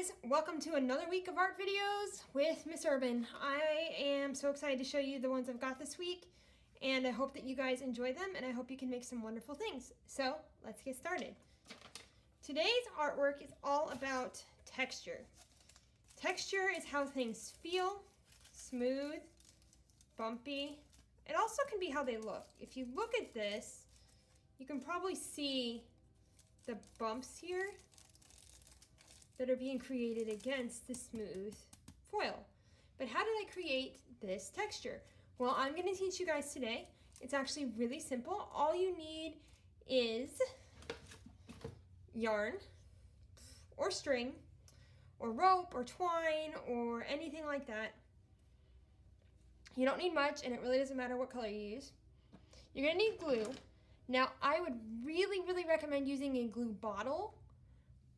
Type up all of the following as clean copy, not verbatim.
guys, welcome to another week of art videos with Miss Urban. I am so excited to show you the ones I've got this week, and I hope that you guys enjoy them, and I hope you can make some wonderful things. So let's get started. Today's artwork is all about texture. Texture is how things feel, smooth, bumpy. It also can be how they look. If you look at this, you can probably see the bumps here that are being created against the smooth foil. But how did I create this texture? Well, I'm going to teach you guys today. It's actually really simple. All you need is yarn or string or rope or twine or anything like that. You don't need much, and it really doesn't matter what color you use. You're going to need glue. Now, I would really recommend using a glue bottle,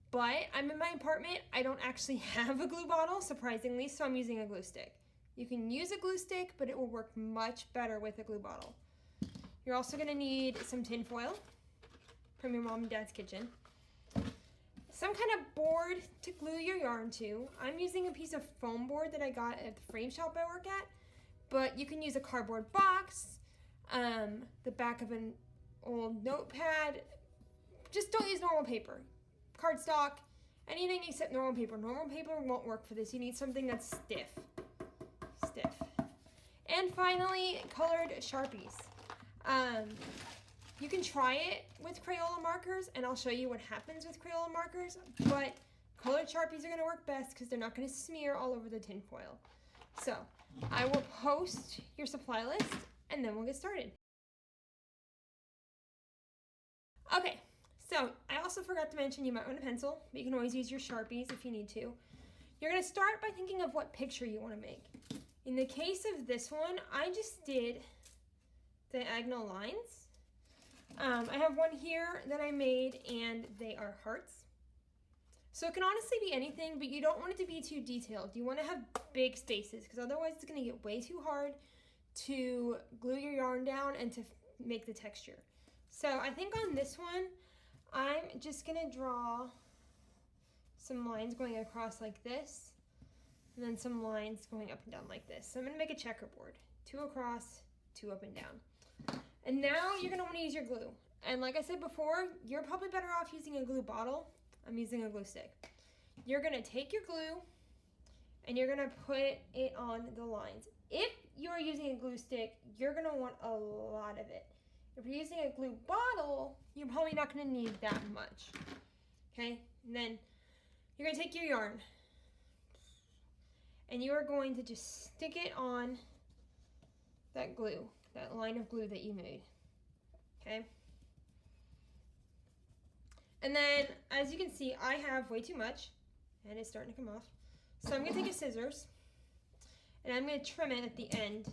but I'm in my apartment. I don't actually have a glue bottle, surprisingly, so I'm using a glue stick. You can use a glue stick, but it will work much better with a glue bottle. You're also going to need some tin foil from your mom and dad's kitchen. Some kind of board to glue your yarn to. I'm using a piece of foam board that I got at the frame shop I work at, but you can use a cardboard box, the back of an old notepad. Just don't use normal paper. Cardstock, anything except normal paper. Normal paper won't work for this. You need something that's stiff. And finally, colored Sharpies. You can try it with Crayola markers, and I'll show you what happens with Crayola markers, but colored Sharpies are going to work best because they're not going to smear all over the tin foil. So I will post your supply list, and then we'll get started. Okay. So, I also forgot to mention you might want a pencil, but you can always use your Sharpies if you need to. You're going to start by thinking of what picture you want to make. In the case of this one, I just did diagonal lines. I have one here that I made, and they are hearts. So it can honestly be anything, but you don't want it to be too detailed. You want to have big spaces, because otherwise it's going to get way too hard to glue your yarn down and to make the texture. So I think on this one, I'm just going to draw some lines going across like this, and then some lines going up and down like this. So I'm going to make a checkerboard, 2 across, 2 up and down. And now you're going to want to use your glue. And like I said before, you're probably better off using a glue bottle. I'm using a glue stick. You're going to take your glue, and you're going to put it on the lines. If you're using a glue stick, you're going to want a lot of it. If you're using a glue bottle, you're probably not going to need that much. Okay, and then you're going to take your yarn, and you are going to just stick it on that glue, that line of glue that you made. Okay, and then as you can see, I have way too much, and it's starting to come off. So I'm going to take a scissors, and I'm going to trim it at the end,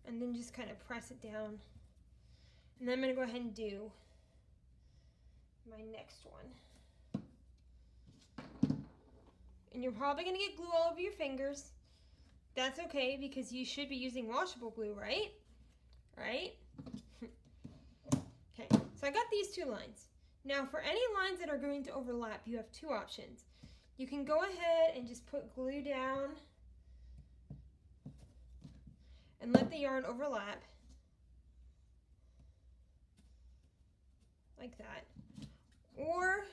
and then just kind of press it down. And then I'm going to go ahead and do my next one. And you're probably going to get glue all over your fingers. That's okay, because you should be using washable glue, right? Right? Okay, so I got these 2 lines. Now for any lines that are going to overlap, you have 2 options. You can go ahead and just put glue down and let the yarn overlap. Like that. Or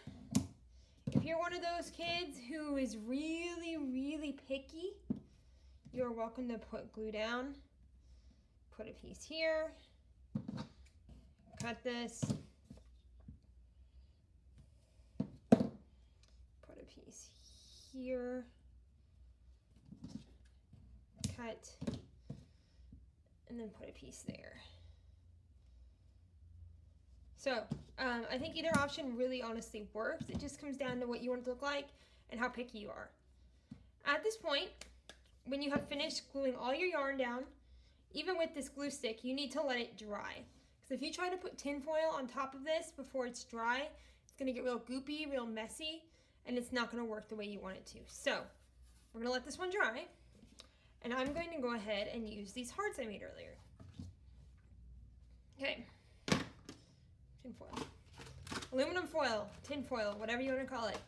if you're one of those kids who is really picky, you're welcome to put glue down, put a piece here, cut this, put a piece here, cut, and then put a piece there. So, I think either option really honestly works. It just comes down to what you want it to look like and how picky you are. At this point, when you have finished gluing all your yarn down, even with this glue stick, you need to let it dry. Because if you try to put tin foil on top of this before it's dry, it's going to get real goopy, real messy, and it's not going to work the way you want it to. So, we're going to let this one dry, and I'm going to go ahead and use these hearts I made earlier. Okay. Tin foil. Aluminum foil, tin foil, whatever you want to call it.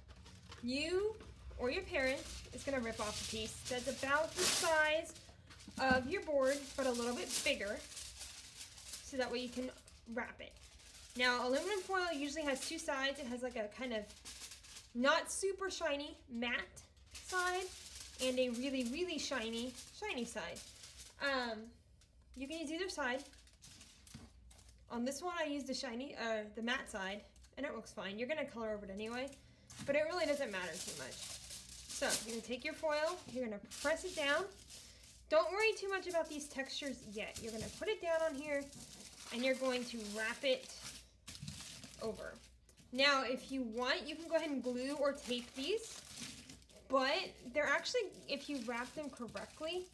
You or your parent is going to rip off a piece that's about the size of your board, but a little bit bigger, so that way you can wrap it. Now, aluminum foil usually has two sides. It has like a kind of not super shiny matte side and a really, really shiny side. You can use either side. On this one, I used the matte side, and it looks fine. You're gonna color over it anyway, but it really doesn't matter too much. So you're gonna take your foil, you're gonna press it down. Don't worry too much about these textures yet. You're gonna put it down on here, and you're going to wrap it over. Now, if you want, you can go ahead and glue or tape these, but they're actually, if you wrap them correctly,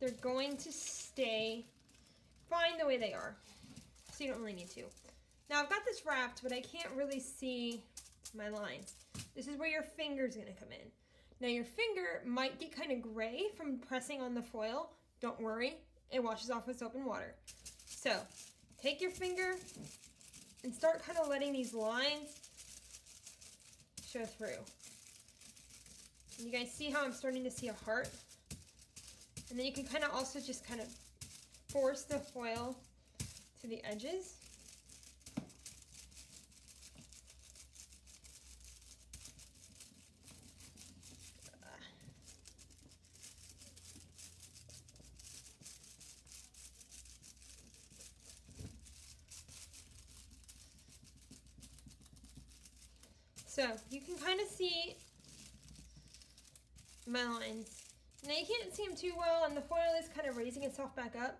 they're going to stay fine the way they are. So you don't really need to. Now I've got this wrapped, but I can't really see my lines. This is where your finger's gonna come in. Now your finger might get kind of gray from pressing on the foil. Don't worry, it washes off with soap and water. So take your finger and start kind of letting these lines show through. And you guys see how I'm starting to see a heart? And then you can kind of also just kind of force the foil to the edges. So you can kind of see my lines. Now you can't see them too well, and the foil is kind of raising itself back up,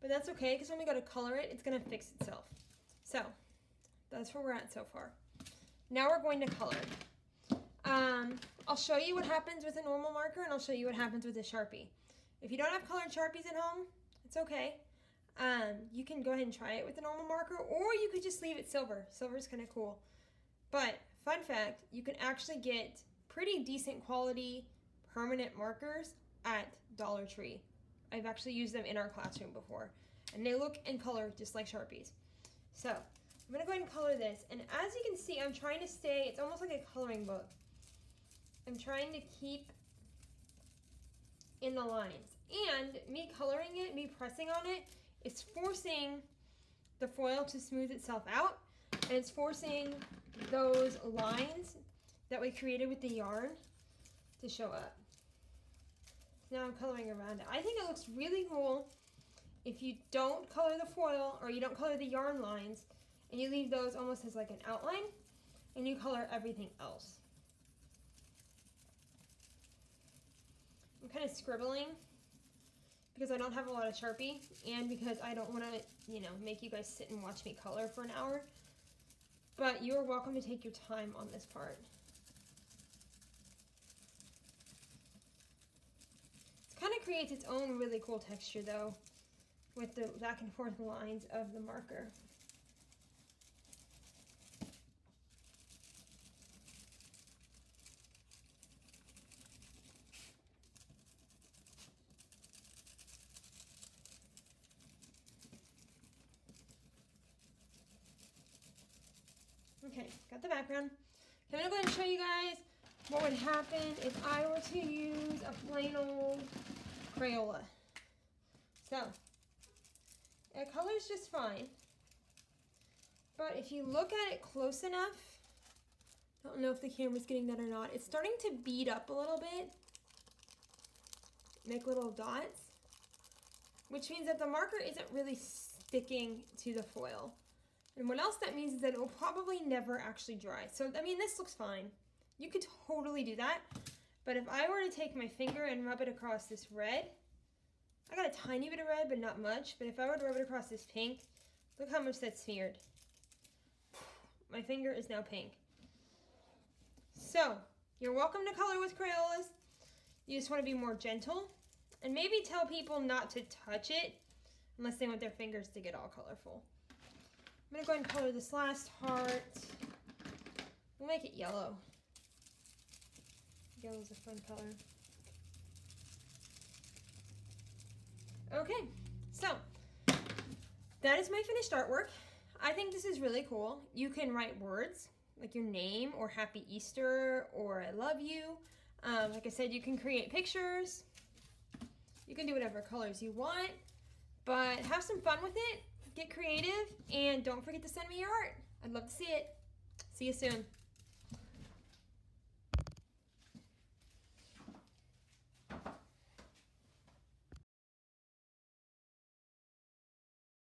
but that's okay because when we go to color it, it's going to fix itself. So that's where we're at so far. Now we're going to color. I'll show you what happens with a normal marker, and I'll show you what happens with a Sharpie. If you don't have colored Sharpies at home, it's okay. You can go ahead and try it with a normal marker, or you could just leave it silver. Silver is kind of cool. But fun fact, you can actually get pretty decent quality permanent markers at Dollar Tree. I've actually used them in our classroom before, and they look and color just like Sharpies. So I'm gonna go ahead and color this, and as you can see, I'm trying to stay, it's almost like a coloring book. I'm trying to keep in the lines, and me coloring it, me pressing on it, it's forcing the foil to smooth itself out, and it's forcing those lines that we created with the yarn to show up. Now I'm coloring around it. I think it looks really cool if you don't color the foil or you don't color the yarn lines and you leave those almost as like an outline and you color everything else. I'm kind of scribbling because I don't have a lot of Sharpie and because I don't want to, make you guys sit and watch me color for an hour. But you are welcome to take your time on this part. It kind of creates its own really cool texture though, with the back and forth lines of the marker. Okay, got the background. I'm gonna go ahead and show you guys what would happen if I were to use a plain old Crayola. So, it colors just fine, but if you look at it close enough, I don't know if the camera's getting that or not, it's starting to bead up a little bit, make little dots, which means that the marker isn't really sticking to the foil. And what else that means is that it will probably never actually dry. So, I mean, this looks fine. You could totally do that. But if I were to take my finger and rub it across this red, I got a tiny bit of red, but not much. But if I were to rub it across this pink, look how much that's smeared. My finger is now pink. So, you're welcome to color with Crayolas. You just want to be more gentle. And maybe tell people not to touch it unless they want their fingers to get all colorful. I'm going to go ahead and color this last heart. We'll make it yellow. Yellow is a fun color. Okay, so that is my finished artwork. I think this is really cool. You can write words. like your name or Happy Easter or I love you. Like I said, you can create pictures. You can do whatever colors you want, but have some fun with it. Get creative, and don't forget to send me your art. I'd love to see it. See you soon.